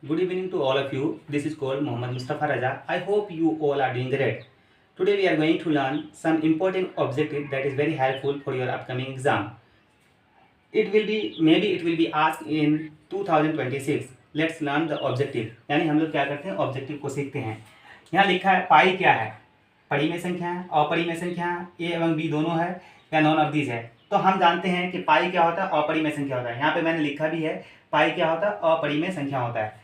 Good evening to all of you. This is called Mohammad Mustafa Raja. I hope you all are doing great. Today we are going to learn some important objective that is very helpful for your upcoming exam. It will be asked in 2026. Let's learn the objective. यानी हम लोग क्या करते हैं, objective को सीखते हैं। यहाँ लिखा है पाई क्या है, परिमेय संख्या है, अपरिमेय संख्या ए एवं बी दोनों है या नॉन ऑफ दीज है। तो हम जानते हैं कि पाई क्या होता है, अपरिमेय संख्या होता है। यहाँ पे मैंने लिखा भी है पाई क्या होता है, अपरिमेय संख्या होता है।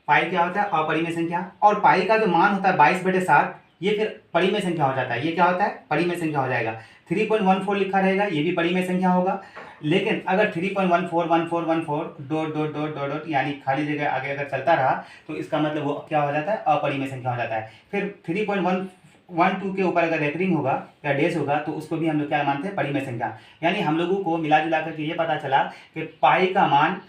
पाई क्या होता है, अपरिमेय संख्या। और पाई का जो मान होता है 22/7, ये फिर परिमेय संख्या हो जाता है। ये क्या होता है, परिमेय संख्या हो जाएगा। 3.14 लिखा रहेगा, ये भी परिमेय संख्या होगा। लेकिन अगर 3.141414 dot dot dot dot dot यानी खाली जगह आगे अगर चलता रहा तो इसका मतलब वो क्या हो जाता है, अपरिमेय संख्या हो जाता है। फिर 3.112 के ऊपर अगर रेफरिंग होगा या डेज होगा तो उसको भी हम लोग क्या मानते हैं, परिमेय संख्या। यानी हम लोगों को मिला जुला करके ये पता चला कि पाई का मान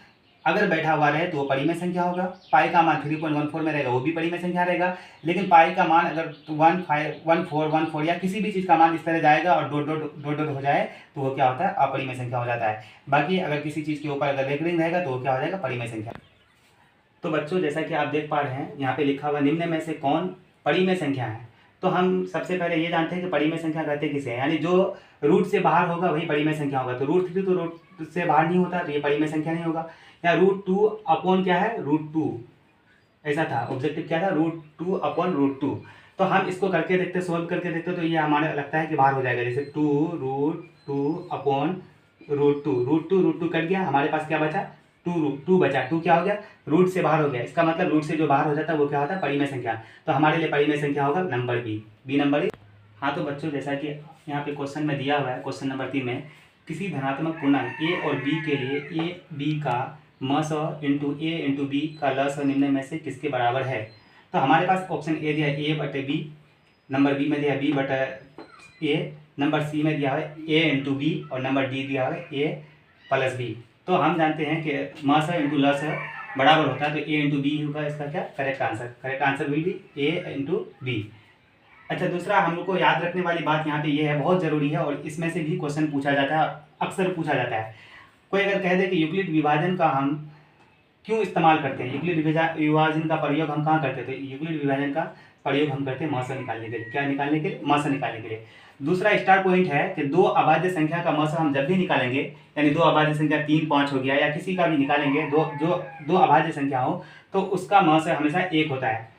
अगर बैठा हुआ रहे तो वो परिमेय संख्या होगा, पाई का मान 3.14 में रहेगा वो भी परिमेय संख्या रहेगा। लेकिन पाई का मान अगर 1514 या किसी भी चीज़ का मान इस तरह जाएगा और डॉट डॉट डॉट डॉट हो जाए तो वो क्या होता है, अपरिमेय संख्या हो जाता है। बाकी अगर किसी चीज़ के ऊपर अगर रेफरिंग रहेगा तो वो क्या हो जाएगा, परिमेय संख्या। तो बच्चों जैसा कि आप देख पा रहे हैं यहाँ पे लिखा हुआ निम्न में से कौन परिमेय संख्या है। तो हम सबसे पहले ये जानते हैं कि परिमेय संख्या कहते किसे हैं, यानी जो रूट से बाहर होगा वही परिमेय संख्या होगा। तो √3 तो रूट से बाहर नहीं होता तो ये परिमेय संख्या नहीं होगा। या √2 अपॉन क्या है, √2 ऐसा था, ऑब्जेक्टिव क्या था, √2 अपॉन √2। तो हम इसको करके देखते, सोल्व करके देखते तो ये हमारे लगता है कि बाहर हो जाएगा। जैसे 2√2 अपॉन √2 कट गया, हमारे पास क्या बचा, 2 बचा। 2 क्या हो गया, रूट से बाहर हो गया। इसका मतलब रूट से जो बाहर हो जाता है वो क्या होता है, परिमेय संख्या। तो हमारे लिए परिमेय संख्या होगा नंबर बी नंबर। हाँ तो बच्चों जैसा कि यहाँ पे क्वेश्चन में दिया हुआ है, क्वेश्चन नंबर 3 में किसी धनात्मक पूर्णांक ए और बी के लिए ए बी का मस इंटू ए इंटू बी का लस निम्न में से किसके बराबर है। तो हमारे पास ऑप्शन ए दिया है a/b, नंबर बी में दिया है b/a, नंबर सी में दिया है a इंटू बी और नंबर डी दिया है a+b। तो हम जानते हैं कि मस इंटू लस बराबर होता है तो a इंटू बी होगा इसका क्या, correct answer will be a into B. अच्छा, दूसरा हम लोग को याद रखने वाली बात यहाँ पे ये है, बहुत ज़रूरी है और इसमें से भी क्वेश्चन पूछा जाता है, अक्सर पूछा जाता है। कोई अगर कह दे कि यूक्लिड विभाजन का हम क्यों इस्तेमाल करते हैं, यूक्लिड विभाजन का प्रयोग हम कहाँ करते थे, यूक्लिड विभाजन का प्रयोग हम करते हैं मस निकालने के लिए। क्या निकालने के लिए, मस निकालने के लिए। दूसरा स्टार पॉइंट है कि दो अभाज्य संख्या का मस हम जब भी निकालेंगे, यानी दो अभाज्य संख्या 3, 5 हो गया या किसी का भी निकालेंगे, दो अभाज्य संख्या हो तो उसका मस हमेशा 1 होता है।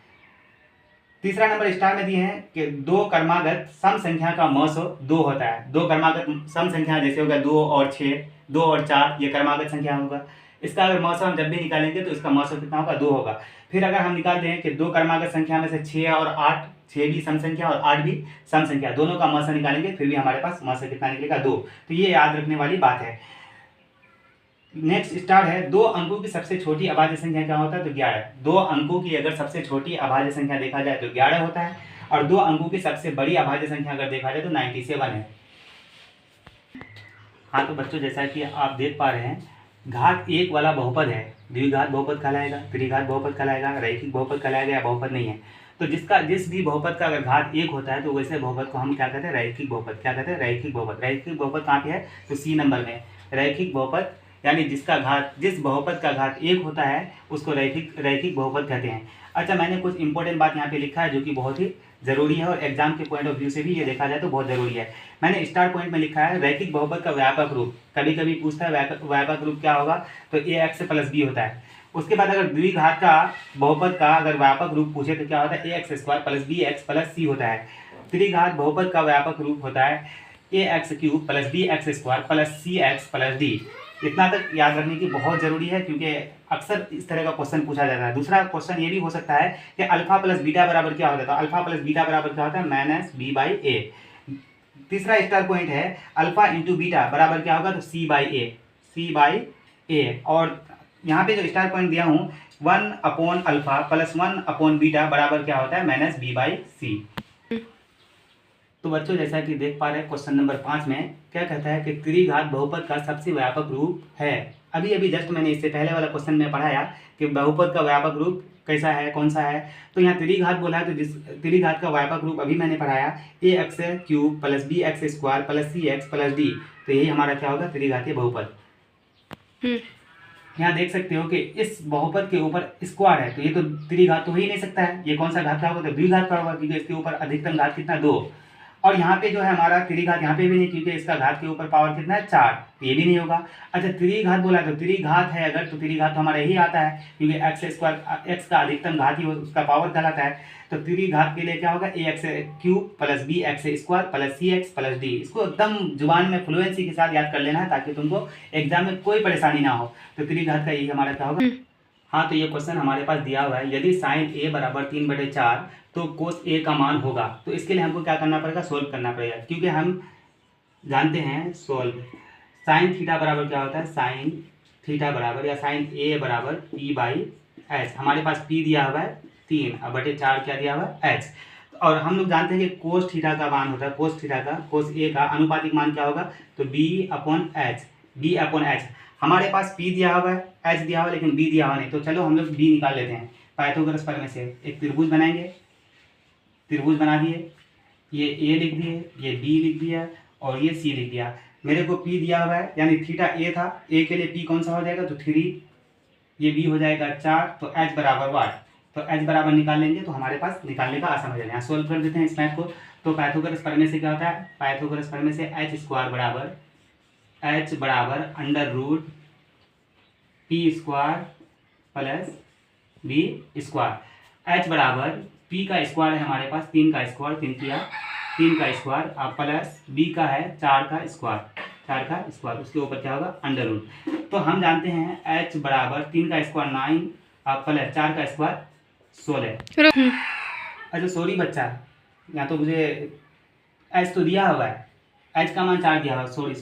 तीसरा नंबर स्टार में दिए हैं कि दो क्रमागत सम संख्या का मस 2 होता है। दो क्रमागत सम संख्या जैसे होगा 2 और 6, 2 और 4, ये क्रमागत संख्या होगा। इसका अगर मस हम जब भी निकालेंगे तो इसका मस कितना होगा, 2 होगा। फिर अगर हम निकाल दें कि दो क्रमागत संख्या में से 6 और 8, 6 भी सम संख्या और 8 भी सम संख्या, दोनों का मस निकालेंगे फिर भी हमारे पास मस कितना निकलेगा, 2। तो ये याद रखने वाली बात है। नेक्स्ट स्टार है, दो अंकों की सबसे छोटी अभाज्य संख्या क्या होता है, तो 11। दो अंकों की अगर सबसे छोटी अभाज्य संख्या देखा जाए तो 11 होता है और दो अंकों की सबसे बड़ी अभाज्य संख्या अगर देखा जाए तो 97 है। हाँ तो बच्चों जैसा कि आप देख पा रहे हैं, घात 1 वाला बहुपद है, द्विघात बहुपद कहलाएगा, त्रिघात बहुपद कहलाएगा, रैखिक बहुपद कहलाएगा या बहुपद नहीं है। तो जिस भी बहुपद का अगर घात 1 होता है तो वैसे बहुपद को हम क्या कहते हैं, रैखिक बहुपद। क्या कहते हैं, रैखिक बहुपद। रैखिक बहुपद कहाँ पे है, तो सी नंबर में। रैखिक बहुपद यानी जिस बहुपद का घात 1 होता है उसको रैखिक बहुपद कहते हैं। अच्छा, मैंने कुछ इंपॉर्टेंट बात यहाँ पे लिखा है जो कि बहुत ही ज़रूरी है और एग्जाम के पॉइंट ऑफ व्यू से भी ये देखा जाए तो बहुत ज़रूरी है। मैंने स्टार पॉइंट में लिखा है रैखिक बहुपद का व्यापक रूप। कभी कभी पूछता है व्यापक रूप क्या होगा, तो ax+b होता है। उसके बाद अगर द्विघात का बहुपद का अगर व्यापक रूप पूछे तो क्या होता है, ax² + bx+c होता है। त्रिघात बहुपद का व्यापक रूप होता है ax³ + bx² + cx+d। इतना तक याद रखने की बहुत ज़रूरी है क्योंकि अक्सर इस तरह का क्वेश्चन पूछा जाता है। दूसरा क्वेश्चन ये भी हो सकता है कि अल्फा प्लस बीटा बराबर क्या होता है, तो अल्फा प्लस बीटा बराबर क्या होता है, -b/a। तीसरा स्टार पॉइंट है अल्फा इंटू बीटा बराबर क्या होगा, तो c/a। और यहाँ पे जो स्टार पॉइंट दिया हूँ 1/α + 1/बीटा बराबर क्या होता है, -b/c। तो बच्चों जैसा कि देख पा रहे हैं क्वेश्चन नंबर 5 में क्या कहता है कि त्रिघात बहुपद का सबसे व्यापक रूप है। अभी जस्ट मैंने इससे पहले वाला क्वेश्चन में पढ़ाया कि बहुपद का व्यापक रूप कैसा है, कौन सा है। तो यहाँ त्रिघात बोला है तो जिस त्रिघात का व्यापक रूप अभी मैंने पढ़ाया ax³ + bx² + cx+d। तो यही हमारा क्या होगा, त्रिघातीय बहुपद। यहाँ देख सकते हो कि इस बहुपद के ऊपर स्क्वायर है, तो ये तो त्रिघात तो हो ही नहीं सकता है। ये कौन सा घात का होगा, तो द्विघात का होगा, क्योंकि इसके ऊपर अधिकतम घात कितना 2। और यहाँ पे जो है हमारा त्रिघात यहाँ पे भी नहीं, क्योंकि इसका घात के ऊपर पावर कितना है 4, तो ये भी नहीं होगा। अच्छा त्रिघात बोला, तो त्रिघात है अगर, तो त्रिघात तो हमारा यही आता है, क्योंकि एक्स स्क्वायर एक्स का अधिकतम घात ही उसका पावर कहलाता है। तो त्रिघात के लिए क्या होगा, a x cube plus b x square plus c x plus d. इसको एकदम जुबान में फ्लुएंसी के साथ याद कर लेना है, ताकि तुमको एग्जाम में कोई परेशानी ना हो। तो त्रिघात का यही हमारा क्या होगा। हाँ, तो ये क्वेश्चन हमारे पास दिया हुआ है, यदि साइन ए बराबर 3/4 तो कोस ए का मान होगा। तो इसके लिए हमको क्या करना पड़ेगा, सोल्व करना पड़ेगा, क्योंकि हम जानते हैं सोल्व साइन थीटा बराबर क्या होता है, साइन थीटा बराबर या साइन ए बराबर p/h। हमारे पास p दिया हुआ है 3 और बटे 4 क्या दिया हुआ है h। और हम लोग जानते हैं कि कोस थीटा का मान होता है, कोस थीटा का कोस ए का अनुपातिक मान क्या होगा, तो b/h। हमारे पास p दिया हुआ है, h दिया हुआ है, लेकिन b दिया हुआ नहीं। तो चलो हम लोग b निकाल लेते हैं। पाइथागोरस प्रमेय से एक त्रिभुज बनाएंगे, त्रिभुज बना दिए, ये a लिख दिए, ये b लिख दिया और ये c लिख दिया। मेरे को p दिया हुआ है, यानी थीटा a था, a के लिए p कौन सा हो जाएगा, तो 3, ये b हो जाएगा 4, तो h बराबर 8। तो h बराबर निकाल लेंगे तो हमारे पास निकालने का आसान हो जाएगा। यहाँ सोल्व कर देते हैं इस मैथ को। तो पाइथागोरस प्रमेय से क्या होता है, पाइथागोरस प्रमेय से h² बराबर under root p² plus b²। h बराबर p का स्क्वायर है हमारे पास 3 का स्क्वायर, 3 का स्क्वायर प्लस b का है 4 का स्क्वायर, उसके ऊपर क्या होगा अंडर रूट। तो हम जानते हैं h बराबर 3 का स्क्वायर 9 प्लस 4 का स्क्वायर 16। अच्छा सॉरी बच्चा, यहाँ तो मुझे h तो दिया हुआ है, h का मान 4 दिया हुआ है, सॉरी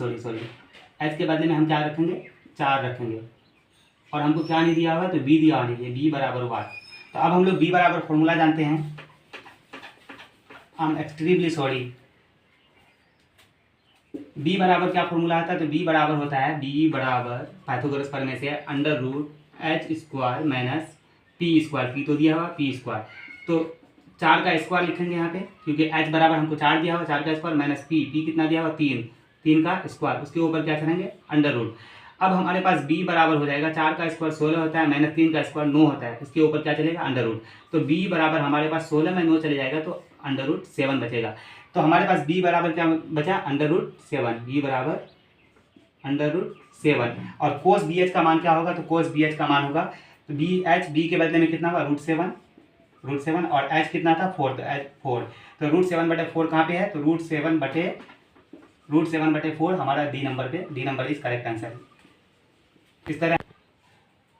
h के बदले में हम क्या रखेंगे, 4 रखेंगे। और हमको क्या नहीं दिया हुआ, तो b दिया हुआ नहीं है, b बराबर 8। तो अब हम लोग b बराबर फॉर्मूला जानते हैं। I am extremely sorry, b बराबर क्या फॉर्मूला आता है, तो b बराबर होता है, b बराबर पाइथागोरस प्रमेय से under root h² minus p², p तो दिया हुआ p²। तो 4 का स्क्वायर लिखेंगे यहाँ पे, क्योंकि h बराबर हमको 4 दिया हुआ, 4 का स्क्वायर माइनस p कितना दिया हुआ 3 का स्क्वायर, उसके ऊपर क्या करेंगे अंडर रूट। अब हमारे पास b बराबर हो जाएगा, 4 का स्क्वायर 16 होता है, माइनस 3 का स्क्वायर 9 होता है, इसके ऊपर क्या चलेगा अंडर रूट। तो b बराबर हमारे पास 16 में 9 चले जाएगा, तो अंडर रूट 7 बचेगा। तो हमारे पास b बराबर क्या बचा, अंडर रूट 7, b बराबर अंडर रूट 7। और कोस bh का मान क्या होगा, तो कोस bh का मान होगा, तो b के बदले में कितना होगा √7 और h कितना था 4, तो h 4। तो √7/4 कहाँ पे है, तो √7/4 हमारा D number is correct answer. इस तरह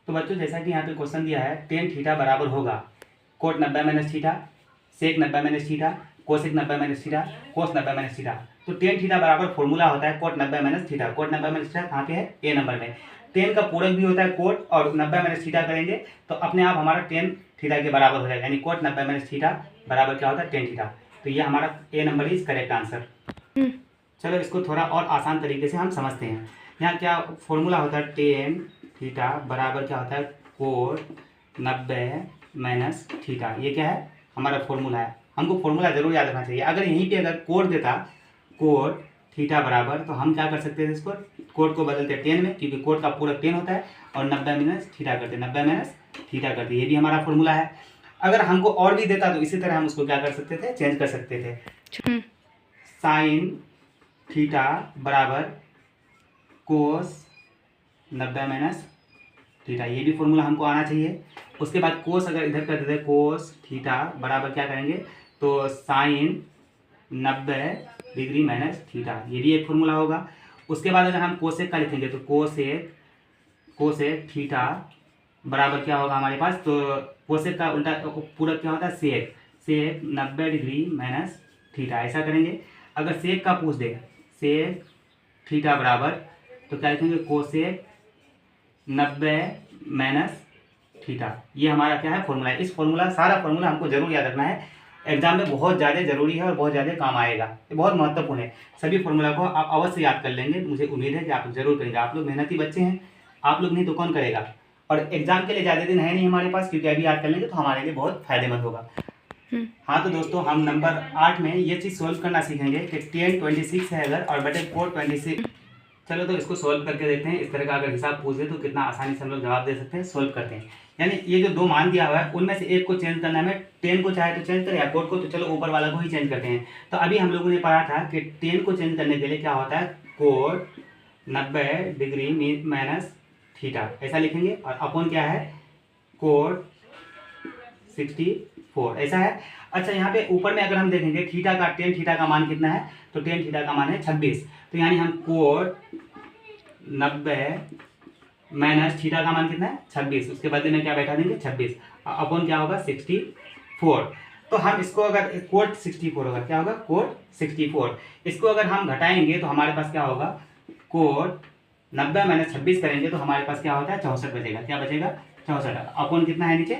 तो बच्चों जैसा कि यहाँ पे क्वेश्चन दिया है, टेन थीटा बराबर होगा cot 90 minus theta, sec 90 minus theta, cosec 90 minus theta, cos 90 minus theta. तो टेन थीटा बराबर फॉर्मूला होता है cot 90 minus theta. Cot 90 minus theta कहाँ पे है, ए नंबर में। टेन का पूरक भी होता है कोट, और 90 माइनस थीटा करेंगे तो अपने आप हमारा टेन थीटा के बराबर हो जाएगा, यानी कोट 90 माइनस थीटा बराबर क्या होता है टेन थीटा। तो ये हमारा ए नंबर इज करेक्ट आंसर। चलो इसको थोड़ा और आसान तरीके से हम समझते हैं। यहाँ क्या फॉर्मूला होता है, टेन थीटा बराबर क्या होता है कोट 90 माइनस थीटा। ये क्या है हमारा फॉर्मूला है, हमको फॉर्मूला जरूर याद रखना चाहिए। अगर यहीं पे अगर कोट देता कोट थीटा बराबर, तो हम क्या कर सकते थे, इसको कोट को बदलते 10 में, क्योंकि कोट का पूरा 10 होता है, और 90 माइनस थीटा करते, 90 माइनस थीटा करते, ये भी हमारा फॉर्मूला है। अगर हमको और भी देता तो इसी तरह हम उसको क्या कर सकते थे, चेंज कर सकते थे। साइन थीटा बराबर कोस 90 माइनस थीटा, ये भी फॉर्मूला हमको आना चाहिए। उसके बाद कोस अगर इधर कर देते कोस थीटा बराबर क्या करेंगे, तो साइन 90 डिग्री माइनस थीटा, ये भी एक फॉर्मूला होगा। उसके बाद अगर हम कोसेक का लिखेंगे तो कोसेक थीटा बराबर क्या होगा हमारे पास, तो कोसेक का उल्टा पूरक क्या होता है सेक 90 डिग्री माइनस थीटा, ऐसा करेंगे। अगर सेक का पूछ दे सेक थीटा बराबर, तो क्या लिखेंगे कोसेक 90 माइनस थीटा, ये हमारा क्या है फॉर्मूला है। इस फॉर्मूला सारा फॉर्मूला हमको जरूर याद रखना है, एग्जाम में बहुत ज़्यादा जरूरी है और बहुत ज़्यादा काम आएगा, ये बहुत महत्वपूर्ण है। सभी फॉर्मूला को आप अवश्य याद कर लेंगे, मुझे उम्मीद है कि आप जरूर करेंगे। आप लोग मेहनती बच्चे हैं, आप लोग नहीं तो कौन करेगा। और एग्जाम के लिए ज़्यादा दिन है नहीं हमारे पास, क्योंकि अभी याद कर लेंगे तो हमारे लिए बहुत फायदेमंद होगा। हाँ तो दोस्तों हम नंबर 8 में ये चीज़ सोल्व करना सीखेंगे कि 10 26 है अगर, और बटे 4 26 चलो तो इसको सोल्व करके देखते हैं। इस तरह का अगर हिसाब पूछ दे तो कितना आसानी से हम लोग जवाब दे सकते हैं। सोल्व करते हैं। यानी ये जो दो मान दिया हुआ है उनमें से एक को चेंज करना है। 10 को चाहे तो चेंज करें या कोड को, तो चलो ऊपर वाला को ही चेंज करते हैं। तो अभी हम लोगों ने पढ़ा था कि 10 को चेंज करने के लिए क्या होता है, कोड 90 डिग्री माइनस थीटा ऐसा लिखेंगे, और अपॉन क्या है, कोड 64 ऐसा है। अच्छा यहाँ पे ऊपर में अगर हम देखेंगे थीटा का, टेन थीटा का मान कितना है, तो टेन थीटा का मान है 26। तो यानी हम कोड 90 माइनस थीटा का मान कितना है 26, उसके बदले में क्या बैठा देंगे 26, अपॉन क्या होगा 64। तो हम इसको अगर कोड 64 होगा, क्या होगा कोड 64, इसको अगर हम घटाएंगे तो हमारे पास क्या होगा, कोड 90 माइनस 26 करेंगे तो हमारे पास क्या होता है 64 बचेगा। क्या बचेगा 64, अपॉन कितना है नीचे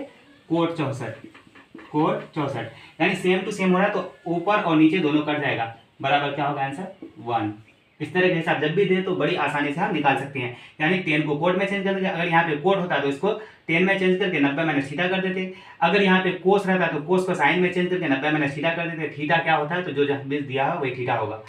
कोड 64, यानी सेम टू सेम हो रहा है तो ऊपर और नीचे दोनों कट जाएगा, बराबर क्या होगा आंसर 1। इस तरह के हिसाब जब भी दे तो बड़ी आसानी से हम निकाल सकते हैं। यानी 10 को कोड में चेंज कर देते, अगर यहाँ पे कोड होता तो इसको 10 में चेंज करके 90 माइनस थीटा कर देते, अगर यहाँ पे कोस रहता तो कोस को साइन में चेंज करके 90 माइनस थीटा कर देते। थीटा क्या होता है, तो जो जब दिया है वही थीटा होगा।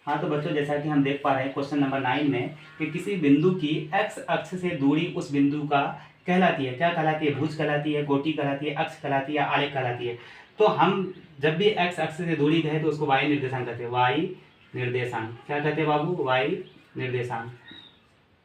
हाँ तो बच्चों जैसा कि हम देख पा रहे हैं क्वेश्चन नंबर 9 में कि किसी बिंदु की x अक्ष से दूरी उस बिंदु का कहलाती है, क्या कहलाती है, भुज कहलाती है, कोटि कहलाती है, अक्ष कहलाती है, आलेख कहलाती है। तो हम जब भी x अक्ष से दूरी कहे तो उसको y निर्देशांक कहते हैं। y निर्देशांक क्या कहते हैं बाबू, y निर्देशांक,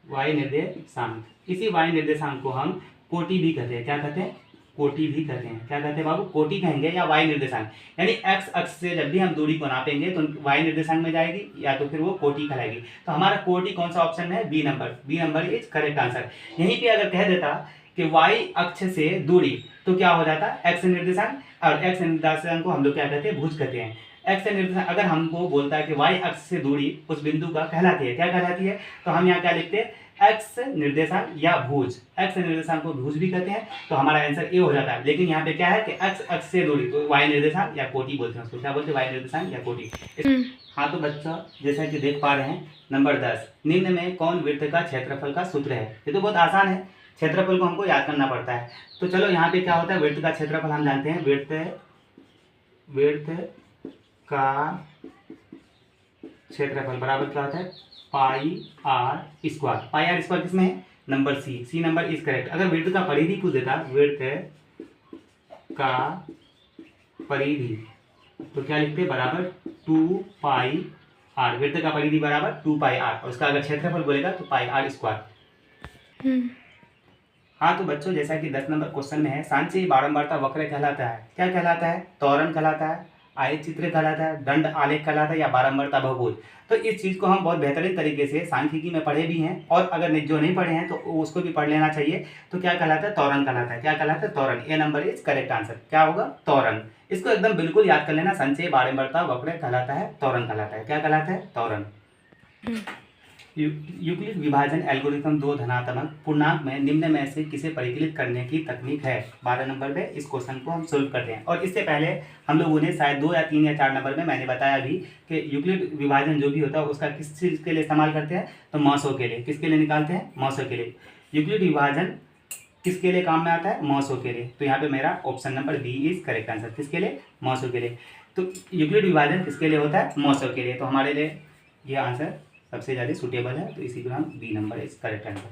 y निर्देशांक। इसी y निर्देशांक को हम कोटि भी कहते हैं। क्या कहते हैं, कोटि भी कहते हैं। क्या कहते हैं बाबू, कोटि कहेंगे या y निर्देशांक। यानी x अक्ष से जब भी हम दूरी को नापेंगे तो y निर्देशांक में जाएगी या तो फिर वो कोटि कहलाएगी। तो हमारा कोटि कौन सा ऑप्शन है, B number is correct answer. यहीं पे अगर कह देता कि y अक्ष से दूरी तो क्या हो जाता, x निर्देशांक, और x निर्देशांक को हम लोग क्या कहते हैं, भुज कहते हैं। x निर्देशांक अगर हमको बोलता है कि y अक्ष से दूरी उस बिंदु का कहलाती है, क्या कहलाती है, तो हम यहाँ क्या लिखते हैं, x निर्देशांक या भुज। x निर्देशांक को भुज भी कहते हैं, तो हमारा आंसर ए हो जाता है। लेकिन यहाँ पे क्या है कि x अक्ष से दूरी तो y निर्देशांक या कोटि बोलते हैं उसको, क्या बोलते हैं, y निर्देशांक या कोटि। हाँ तो बच्चों जैसा कि देख पा रहे हैं नंबर 10, निम्न में कौन वृत्त का क्षेत्रफल का सूत्र है। ये तो बहुत आसान है, क्षेत्रफल को हमको याद करना पड़ता है। तो चलो यहाँ पे क्या होता है, वृत्त का क्षेत्रफल हम जानते हैं, वृत्त का क्षेत्रफल बराबर क्या होता है, pi r square. Pi r square किसमें है, number c number is correct. अगर वृत्त का परिधि पूछ देता, वृत्त का परिधि, तो क्या लिखते हैं, बराबर 2 पाई आर। वृत्त का परिधि बराबर 2 पाई आर, और उसका अगर क्षेत्रफल बोलेगा तो पाई आर स्क्वायर। हाँ तो बच्चों जैसा कि 10 नंबर क्वेश्चन में है, सांची बारंबारता वक्र कहलाता है, क्या कहलाता है, त्वरण कहलाता है, आयत चित्र कहलाता है, दंड आलेख कहलाता है, या बारंबारता बहुभुज। तो इस चीज़ को हम बहुत बेहतरीन तरीके से सांख्यिकी में पढ़े भी हैं, और अगर जो नहीं पढ़े हैं तो उसको भी पढ़ लेना चाहिए। तो क्या कहलाता है, त्वरण कहलाता है। क्या कहलाता है, त्वरण। ए नंबर इज करेक्ट आंसर। क्या होगा, त्वरण। इसको एकदम बिल्कुल याद कर लेना, संचय बारंबारता वक्र कहलाता है, त्वरण कहलाता है। क्या कहलाता है, त्वरण। यूक्लिड विभाजन एल्गोरिथम दो धनात्मक पूर्णांक में निम्न में से किसे परिकलित करने की तकनीक है। 12 नंबर पे इस क्वेश्चन को हम सोल्व करते हैं। और इससे पहले हम लोगों ने शायद 2 या 3 या 4 नंबर में मैंने बताया भी कि यूक्लिड विभाजन जो भी होता है उसका किस चीज़ के लिए इस्तेमाल करते हैं, तो मौसों के लिए। किसके लिए निकालते हैं, मौसों के लिए। यूक्लिड विभाजन किसके लिए काम में आता है, मौसों के लिए। तो यहाँ पे मेरा option number B is correct answer. किसके लिए, मौसों के लिए। तो यूक्लिड विभाजन किसके लिए होता है, मौसों के लिए। तो हमारे लिए ये आंसर सबसे ज़्यादा सूटेबल है, तो इसी को हम B number is correct answer.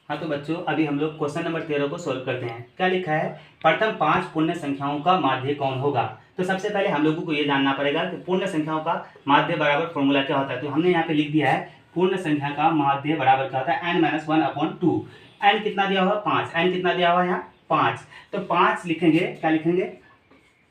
हाँ तो बच्चों अभी हम लोग क्वेश्चन नंबर 13 को सोल्व करते हैं। क्या लिखा है, प्रथम 5 पूर्ण संख्याओं का माध्य कौन होगा। तो सबसे पहले हम लोगों को ये जानना पड़ेगा कि पूर्ण संख्याओं का माध्य बराबर फॉर्मूला क्या होता है। तो हमने यहाँ पे लिख दिया है, पूर्ण संख्या का माध्य बराबर क्या होता है, n-1/2। n कितना दिया हुआ, 5। n कितना दिया हुआ है यहाँ, 5। तो 5 लिखेंगे, क्या लिखेंगे,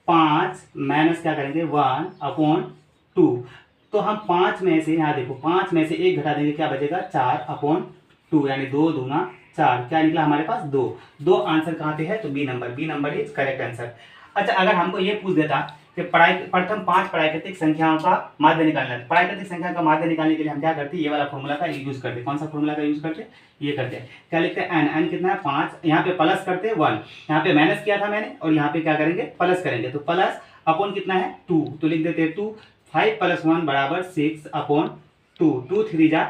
5 माइनस क्या करेंगे, 1/2। तो हम 5 में से, यहाँ देखो 5 में से 1 घटा देंगे, क्या बचेगा, 4/2, यानी 2 दूना 4। क्या निकला हमारे पास, 2 आंसर कहाँ पे है, तो B number is correct answer. अच्छा अगर हमको ये पूछ देता कि प्रथम 5 प्राकृतिक संख्याओं का माध्य निकालना है, प्राकृतिक संख्या का माध्य निकालने के लिए हम क्या करते हैं, ये वाला फॉर्मूला का यूज करते हैं। कौन सा फॉर्मूला का यूज करते हैं, ये करते हैं। क्या लिखते हैं, n कितना है, 5। यहाँ पे प्लस करते हैं 1, यहाँ पे माइनस किया था मैंने, और यहाँ पे क्या करेंगे, प्लस करेंगे। तो प्लस अपॉन कितना है, 2, तो लिख देते हैं 2। 5 + 1 बराबर 6/2। 2 3 जा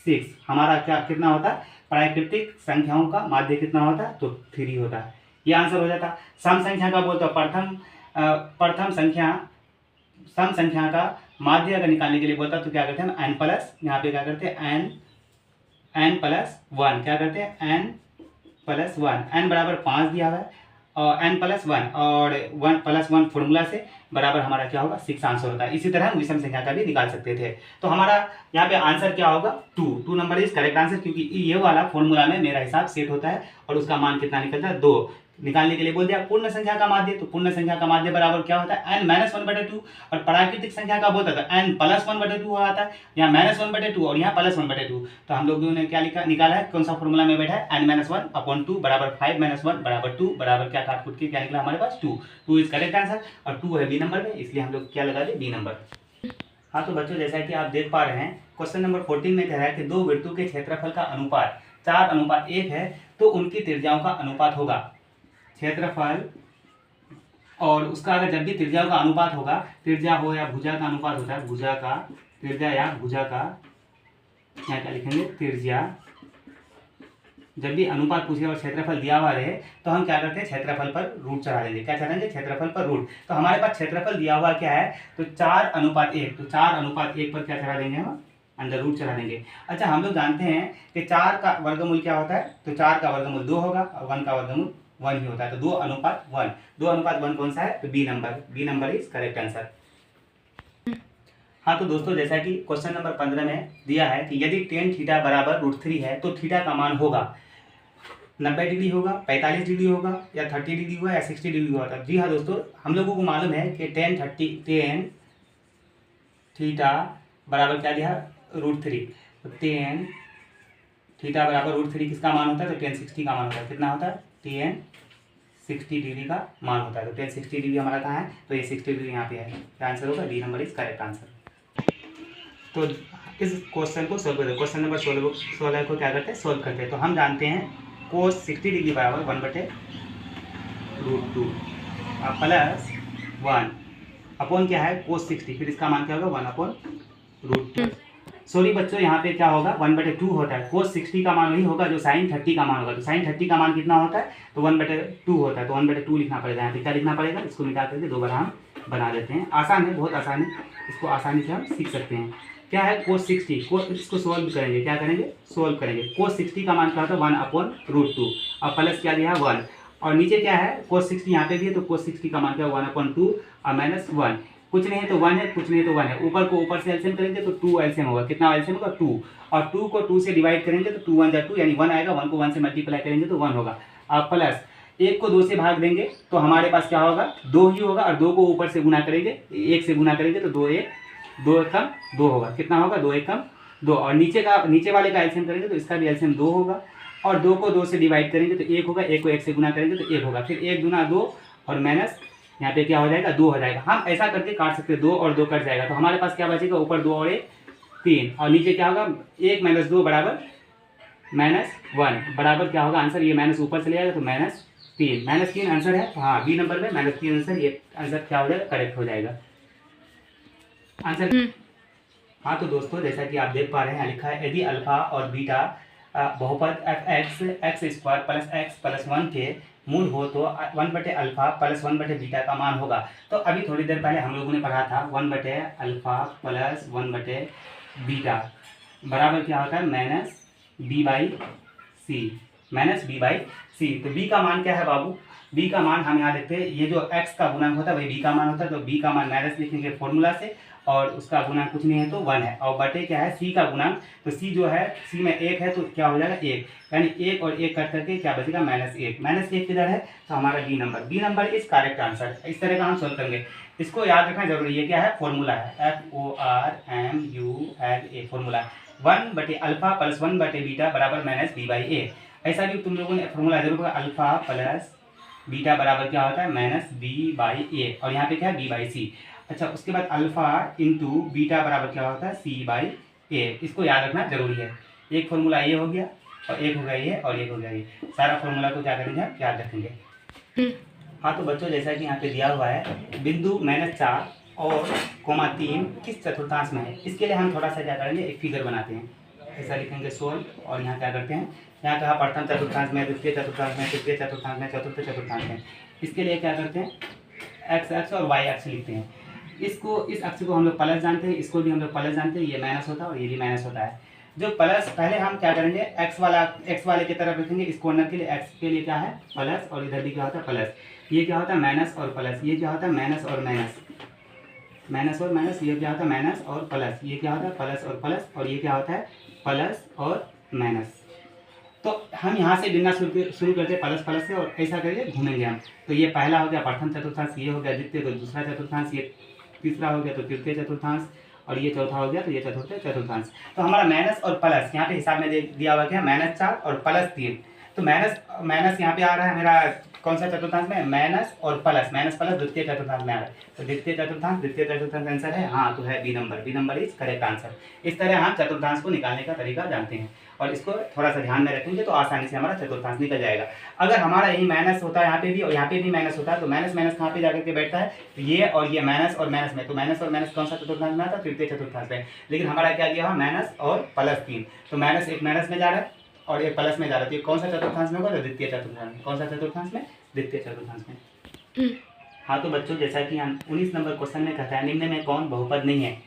6। हमारा क्या कितना होता है, प्राकृतिक संख्याओं का माध्य कितना होता है, तो 3 होता है। ये आंसर हो जाता। सम संख्या का बोलते हो, सम संख्या का माध्य अगर निकालने के लिए बोलता तो क्या करते हैं हम n प्लस, यहाँ पे क्या करते हैं n प्लस 1, क्या करते हैं n प्लस 1, n बराबर 5 दिया हुआ है और n प्लस 1 और 1 प्लस 1 फॉर्मूला से बराबर हमारा क्या होगा 6 आंसर होता है। इसी तरह हम विषम संख्या का भी निकाल सकते थे। तो हमारा यहाँ पे आंसर क्या होगा 2 नंबर इज करेक्ट आंसर, क्योंकि ये वाला फॉर्मूला में मेरा हिसाब सेट होता है और उसका मान कितना निकलता है 2। निकालने के लिए बोल दिया पूर्ण संख्या का माध्य, तो पूर्ण संख्या का माध्य बराबर क्या होता है n माइनस 1/2, और प्राकृतिक संख्या का बोलता था n प्लस 1/2 हो आता है, यहाँ माइनस 1/2 और यहाँ प्लस 1/2। तो हम लोगों ने क्या निकाला है, कौन सा फॉर्मूला में बैठा है n माइनस 1/2 बराबर 5 माइनस 1 बराबर 2 बराबर क्या काट कुट के क्या निकला हमारे पास 2 इज करेक्ट आंसर, और 2 है बी नंबर में, इसलिए हम लोग क्या लगा दे बी नंबर। हाँ तो बच्चों जैसा कि आप देख पा रहे हैं क्वेश्चन नंबर 14 में कह रहा है कि दो वृत्तों के क्षेत्रफल का अनुपात 4:1 है तो उनकी त्रिज्याओं का अनुपात होगा। क्षेत्रफल और उसका अगर जब भी त्रिज्याओं का अनुपात होगा, त्रिज्या हो या भुजा का अनुपात होता है, भुजा का त्रिज्या या भुजा का यहाँ क्या लिखेंगे त्रिज्या, जब भी अनुपात पूछे और क्षेत्रफल दिया हुआ रहे तो हम क्या करते हैं क्षेत्रफल पर रूट चढ़ा देंगे। क्या चढ़ाएंगे क्षेत्रफल पर रूट। तो हमारे पास क्षेत्रफल दिया हुआ क्या है तो 4:1, तो 4:1 पर क्या चढ़ा देंगे हम अंडर रूट चढ़ा देंगे। अच्छा हम लोग जानते हैं कि 4 का वर्गमूल क्या होता है, तो 4 का वर्गमूल 2 होगा और 1 का वर्गमूल 1 ही होता है, तो 2:1। 2:1 कौन सा है, तो B number is correct answer. हाँ तो दोस्तों जैसा कि क्वेश्चन नंबर 15 में दिया है कि यदि tan थीटा बराबर √3 है तो थीटा का मान होगा 90 डिग्री होगा, 45 डिग्री होगा या 30 डिग्री होगा या 60 डिग्री होगा। जी हाँ दोस्तों, हम लोगों को मालूम है कि tan थीटा बराबर क्या दिया √3, तो tan थीटा बराबर √3 किसका मान होता है, तो tan 60 का मान होता है। कितना होता है, tan 60 डिग्री का मान होता है। तो tan 60 डिग्री हमारा कहाँ है, तो ये 60 डिग्री यहाँ पे है, क्या आंसर होगा, D number is correct answer. तो इस क्वेश्चन को सोल्व करते, क्वेश्चन नंबर 16 को क्या करते हैं सोल्व करते हैं। तो हम जानते हैं cos 60 डिग्री बराबर 1/√2 प्लस 1 अपॉन क्या है cos 60, फिर इसका मान क्या होगा 1/√2। सॉरी बच्चों यहाँ पे क्या होगा 1/2 होता है, cos 60 का मान वही होगा जो sin 30 का मान होगा। तो sin 30 का मान कितना होता है, तो 1/2 होता है, तो 1/2 लिखना पड़ेगा। यहाँ पे क्या लिखना पड़ेगा, इसको मिटा करके दोबारा हम बना देते हैं। आसान है, बहुत आसान है, इसको आसानी से हम सीख सकते हैं। क्या है cos 60, इसको सोल्व करेंगे, क्या करेंगे सोल्व करेंगे। cos 60 का मान क्या होता है 1/√2 और प्लस क्या दिया है 1, और नीचे क्या है cos 60 यहाँ पे भी है, तो cos 60 का मान क्या है 1/2 और माइनस 1, कुछ नहीं है तो 1 है, कुछ नहीं है तो 1 है। ऊपर को ऊपर से एलसीएम करेंगे तो 2 एलसीएम होगा, कितना एलसीएम होगा 2, और 2 को 2 से डिवाइड करेंगे तो 2 1 2 यानी 1 आएगा, 1 को 1 से मल्टीप्लाई करेंगे तो 1 होगा, और प्लस 1 को 2 से भाग देंगे तो हमारे पास क्या होगा 2 ही होगा, और 2 को ऊपर से गुना करेंगे 1 से गुना करेंगे तो 2 1 कम 2 होगा, कितना होगा 2 1 कम 2, और नीचे वाले का एलसीएम करेंगे तो इसका भी एलसीएम 2 होगा, और 2 को 2 से डिवाइड करेंगे तो 1 होगा, 1 को 1 से गुना करेंगे तो 1 होगा, फिर 1 गुना 2 और माइनस यहाँ पे क्या हो जाएगा 2 हो जाएगा। हम ऐसा करके काट सकते हैं, 2 और 2 कट जाएगा, तो हमारे पास क्या बचेगा ऊपर 2 और 1 3, और नीचे क्या होगा 1 - 2 बराबर -1 बराबर क्या होगा आंसर, ये माइनस ऊपर चले जाएगा तो -3 आंसर है। हाँ बी नंबर में -3 आंसर, ये आंसर क्या हो जाएगा करेक्ट हो जाएगा आंसर। हाँ तो दोस्तों जैसा कि आप देख पा रहे हैं लिखा है यदि अल्फा और बीटा बहुपद x² + x + 1 के मूल हो तो 1/अल्फा + 1/बीटा का मान होगा। तो अभी थोड़ी देर पहले हम लोगों ने पढ़ा था 1/अल्फा + 1/बीटा बराबर क्या होता है -b/c। तो b का मान क्या है बाबू, b का मान हम यहाँ देखते हैं, ये जो x का गुणांक होता है वही b का मान होता है, तो b का मान माइनस लिखेंगे फॉर्मूला से, और उसका गुणांक कुछ नहीं है तो 1 है, और बटे क्या है c का गुणांक, तो c जो है c में 1 है तो क्या हो जाएगा 1, यानी 1 और 1 कट करके क्या बचेगा -1 किधर है, तो हमारा B number is correct answer. इस तरह का हम सोल्व करेंगे। इसको याद रखना जरूरी है, क्या है फॉर्मूला है FORMULA फॉर्मूला 1/अल्फा + 1/बीटा बराबर -b/a। ऐसा भी तुम लोगों ने फॉर्मूला जरूर होगा, अल्फा प्लस बीटा बराबर क्या होता है -b/a, और यहाँ पे क्या है b/c। अच्छा उसके बाद अल्फा इंटू बीटा बराबर क्या होता है c/a, इसको याद रखना जरूरी है। एक फॉर्मूला ये हो गया, और एक हो गया ये, और एक हो गया ये, सारा फॉर्मूला को क्या करेंगे हम याद रखेंगे। हाँ तो बच्चों जैसा कि यहाँ पे दिया हुआ है बिंदु -4 और 3 किस चतुर्थांश में है, इसके लिए हम थोड़ा सा क्या करेंगे एक फिगर बनाते हैं, ऐसा लिखेंगे सोल्व, और यहाँ क्या करते हैं यहाँ कहा प्रथम चतुर्थांश में, द्वितीय चतुर्थांश में, तृतीय चतुर्थांश में, चतुर्थ चतुर्थांश में। इसके लिए क्या करते हैं x और y लिखते हैं। इसको, इस अक्ष को हम लोग प्लस जानते हैं, इसको भी हम लोग प्लस जानते हैं, ये माइनस होता है और ये भी माइनस होता है। जो प्लस, पहले हम क्या करेंगे, एक्स वाले की तरफ रखेंगे, इस कॉर्नर के लिए एक्स के लिए क्या है प्लस, और इधर भी क्या होता है प्लस। ये क्या होता है माइनस और प्लस, ये क्या होता है माइनस और माइनस, माइनस और माइनस, ये क्या होता है माइनस और प्लस, ये क्या होता है प्लस और प्लस, और ये क्या होता है प्लस और माइनस। तो हम यहाँ से गिनना शुरू करते हैं प्लस प्लस से, और ऐसा करके घूमेंगे हम। तो ये पहला हो गया प्रथम चतुर्थांश, ये हो गया द्वितीय तो दूसरा चतुर्थांश, ये तीसरा हो गया तो तृतीय चतुर्थांश, और ये चौथा हो गया तो ये चतुर्थ चतुर्थांश। तो हमारा माइनस और प्लस यहाँ पे हिसाब में दिया हुआ क्या, -4 और +3। तो माइनस यहाँ पे आ रहा है मेरा कौन सा चतुर्थांश में, माइनस और प्लस, माइनस प्लस द्वितीय चतुर्थांश में आ रहा है। तो द्वितीय चतुर्थांश आंसर है, हाँ तो है B number is correct answer. इस तरह हम चतुर्थांश को निकालने का तरीका जानते हैं, और इसको थोड़ा सा ध्यान में रखेंगे तो आसानी से हमारा चतुर्थांश निकल जाएगा। अगर हमारा यही माइनस होता है यहाँ पे भी, और यहाँ पे भी माइनस होता है, तो माइनस माइनस कहाँ पे जाकर के बैठता है, तो ये और ये माइनस और माइनस में, तो माइनस और माइनस कौन सा चतुर्थांश में आता है, तृतीय चतुर्थांश में। लेकिन हमारा क्या दिया हुआ माइनस और +3, तो माइनस एक माइनस में जा रहा है और एक प्लस में जा रहा है, तो ये कौन सा चतुर्थांश में होगा, तो द्वितीय चतुर्थांश में। कौन सा चतुर्थांश में, द्वितीय चतुर्थांश में। हाँ तो बच्चों, जैसा कि हम 19 नंबर क्वेश्चन में कहता है निम्न में कौन बहुपद नहीं है,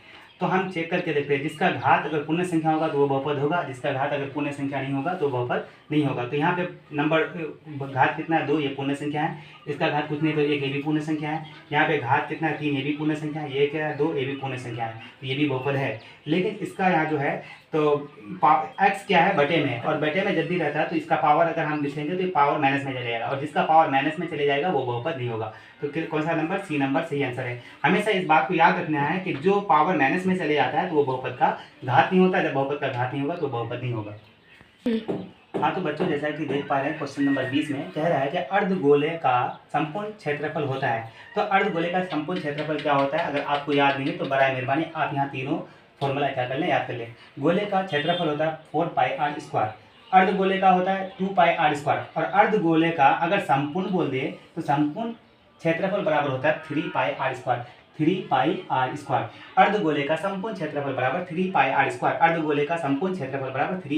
तो हम चेक करके देखते हैं। जिसका घात अगर पूर्ण संख्या होगा तो वो बहुपद होगा, जिसका घात अगर पूर्ण संख्या नहीं होगा तो बहुपद नहीं होगा। तो यहाँ पे नंबर घात कितना है 2, ये पूर्ण संख्या है। इसका घात कुछ नहीं तो 1, ये भी पूर्ण संख्या है। यहाँ पे घात कितना है 3, ये भी पूर्ण संख्या है। ये क्या है 2, ये भी पूर्ण संख्या है, तो ये भी बहुपद है। लेकिन इसका यहाँ जो है तो x क्या है बटे में, और बटे में जब भी रहता है तो इसका पावर अगर हम लिखेंगे तो ये पावर माइनस में चले जाएगा, और जिसका पावर माइनस में चले जाएगा वो बहुपद नहीं होगा। तो कौन सा नंबर, सी नंबर सही आंसर है। हमेशा इस बात को याद रखना है कि जो पावर माइनस में चले जाता है तो वो बहुपद का घात नहीं होता, जब बहुपद का घात नहीं होगा तो बहुपद नहीं होगा। हाँ तो बच्चों, जैसा कि देख पा रहे हैं क्वेश्चन नंबर 20 में कह रहा है कि अर्धगोले का संपूर्ण क्षेत्रफल होता है। तो अर्धगोले का संपूर्ण क्षेत्रफल क्या होता है, अगर आपको याद नहीं है तो बराए मेहरबानी आप यहाँ तीनों फॉर्मूला क्या कर लें, याद कर लें। गोले का क्षेत्रफल होता है 4πr², अर्धगोले का होता है 2πr², और अर्धगोले का अगर संपूर्ण बोल दे तो संपूर्ण क्षेत्रफल बराबर होता है 3πr², 3πr²। अर्धगोले का संपूर्ण क्षेत्रफल बराबर 3πr², अर्धगोले का संपूर्ण क्षेत्रफल बराबर 3